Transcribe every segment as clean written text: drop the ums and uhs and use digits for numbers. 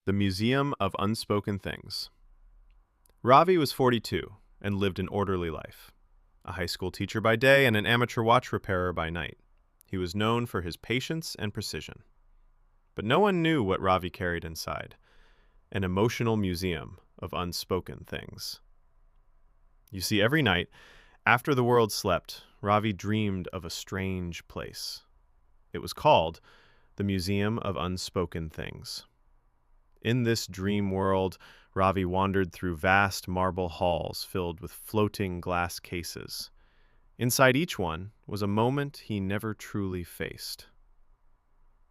The Museum of Unspoken Things. Ravi was 42 and lived an orderly life. A high school teacher by day and an amateur watch repairer by night. He was known for his patience and precision. But no one knew what Ravi carried inside. An emotional museum of unspoken things. You see, every night, after the world slept, Ravi dreamed of a strange place. It was called the Museum of Unspoken Things. In this dream world, Ravi wandered through vast marble halls filled with floating glass cases. Inside each one was a moment he never truly faced.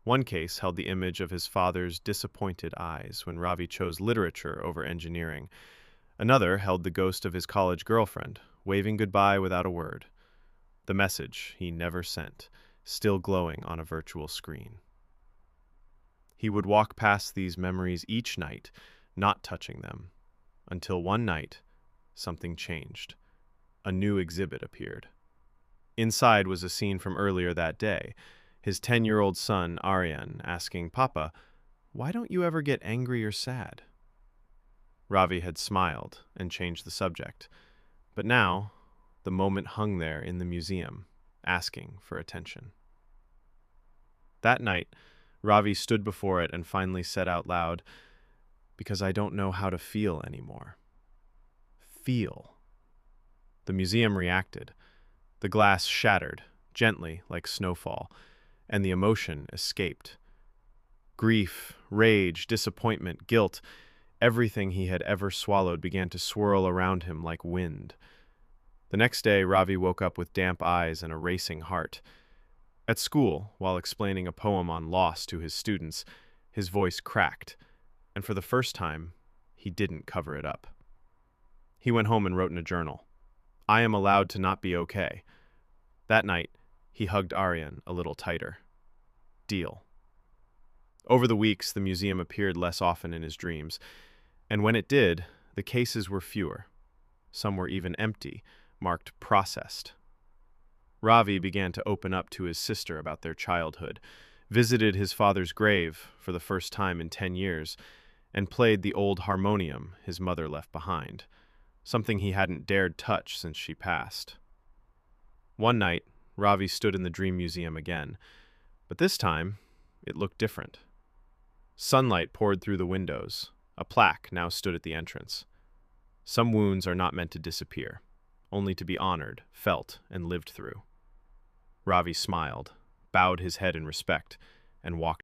One case held the image of his father's disappointed eyes when Ravi chose literature over engineering. Another held the ghost of his college girlfriend, waving goodbye without a word. The message he never sent, still glowing on a virtual screen. He would walk past these memories each night, not touching them, until one night, something changed. A new exhibit appeared. Inside was a scene from earlier that day, his 10-year-old son, Aryan, asking, "Papa, why don't you ever get angry or sad?" Ravi had smiled and changed the subject, but now the moment hung there in the museum, asking for attention. That night, Ravi stood before it and finally said out loud, "Because I don't know how to feel anymore." Feel. The museum reacted. The glass shattered, gently like snowfall, and the emotion escaped. Grief, rage, disappointment, guilt, everything he had ever swallowed began to swirl around him like wind. The next day, Ravi woke up with damp eyes and a racing heart. At school, while explaining a poem on loss to his students, his voice cracked, and for the first time, he didn't cover it up. He went home and wrote in a journal, "I am allowed to not be okay." That night, he hugged Aryan a little tighter. Deal. Over the weeks, the museum appeared less often in his dreams, and when it did, the cases were fewer. Some were even empty, marked processed. Ravi began to open up to his sister about their childhood, visited his father's grave for the first time in 10 years, and played the old harmonium his mother left behind, something he hadn't dared touch since she passed. One night, Ravi stood in the dream museum again, but this time, it looked different. Sunlight poured through the windows. A plaque now stood at the entrance. Some wounds are not meant to disappear, only to be honored, felt, and lived through. Ravi smiled, bowed his head in respect, and walked